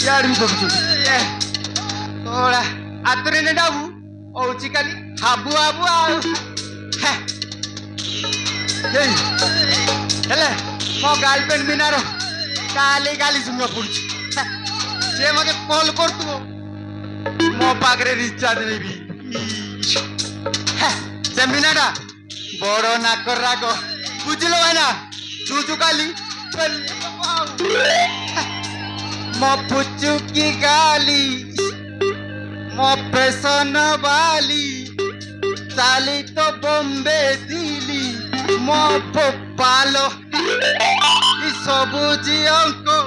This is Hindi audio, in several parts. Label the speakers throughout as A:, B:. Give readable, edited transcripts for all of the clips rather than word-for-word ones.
A: यार भी बकचू थोड़ा आतरे ने डाबू औची काली हाबू हाबू आउ हे हेले मो गर्लफ्रेंड बिनारो काली गाली सुनो पुछ से मते कॉल करतु मो पागरे रिचार्ज नेबी से मिनाडा बड़ नाकर राग बुझलो भाईना चूचू काली मो पुचू की गाली मो फैशन वाली साली तो बॉम्बे दिल्ली मो भोपालो सबु झीओं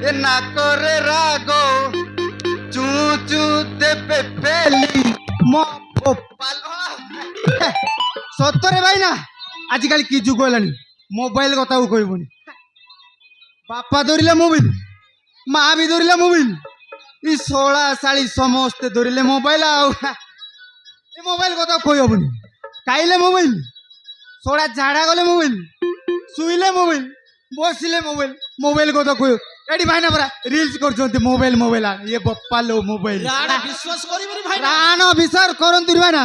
A: ए नाकरे रागो चू चू देबे पेली मो भोपालो सतरे भाई ना आजिकल कि जुग होलानी मोबाइल कथा कहबनी बापा धरिले मोबाइल माँ भी धरिले मोबाइल ई 16 साली समस्ते धरिले मोबाइल मोबाइल कथा कहबनी खाइले मोबाइल सोड़ा झाड़ा गले मोबाइल शुइले मोबाइल बसिले मोबाइल मोबाइल कथा कह एडी भाईना परा रील्स करछन्ते मोबाइल मोबाइल ये बप्पा लो मोबाइल
B: राणा विश्वास करिबनी भाई
A: राणा विश्वास करंतु भाईना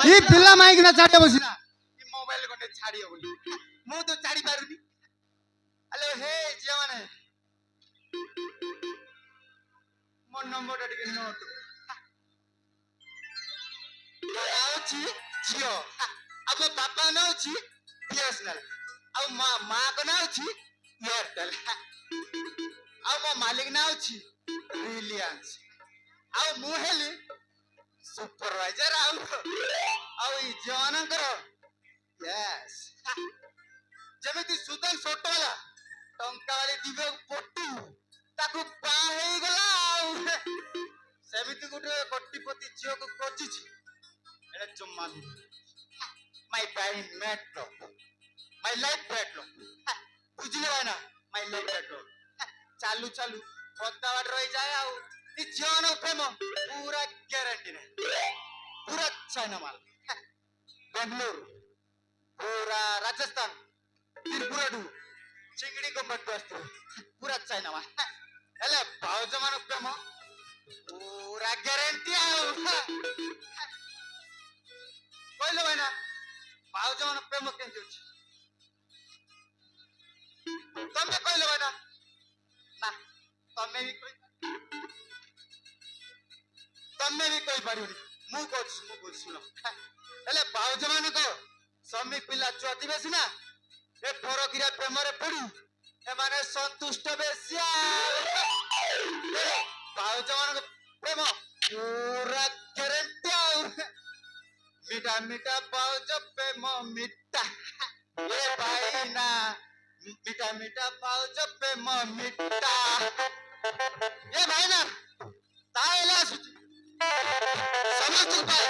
A: ई पिल्ला माइक ना छाड़े बसिना ई मोबाइल कोने छाड़ी होबनी मु तो छाड़ी पारुनी हेलो हे जे माने मोर नंबर टिके नोट नाउची जियो अब बापा नाउची बीएसएनएल अब मां को नाउची एयरटेल अब मो मालिक नाउची रिलायंस अब मु हेली सुपरवाइजर अब ई जवान करो यस जमिति सुदन सोटवाला टंका वाली दिबे पोटू ताकू पा हे गला सेमिति गुटे कोटिपति झियो को खोजिछि एटा जम्मा my by metro my life petro बुझले भाई ना माय लाइफ पेट्रो चालू चालू पद्दावाट रही जाए आउ ई जीवन प्रेम पूरा गारंटी ने पूरा चाइना माल बेंगलुरु पूरा राजस्थान त्रिपुराडू चिंगड़ी को मत बस्तु पूरा चाइना माल हेले भाउज मान प्रेम पूरा गारंटी आउ कहलो भाई ना भाउज मान प्रेम केंति अछि तमे कहलो भाई ना ना तमे भी कहि पारिबनी मु को सुनो हेले भाउज मान को स्वामी पिला चोदी बेसिना ए फरकिरा प्रेम रे पड़ी ए माने संतुष्ट बेसिया भाउज मान प्रेम पूरा गारंटी आउ मीठा मीठा भाउज प्रेम मिठा ए भाई ना मीठा मीठा भाउज प्रेम मिठा ए भाई ना ताइला समझ पाए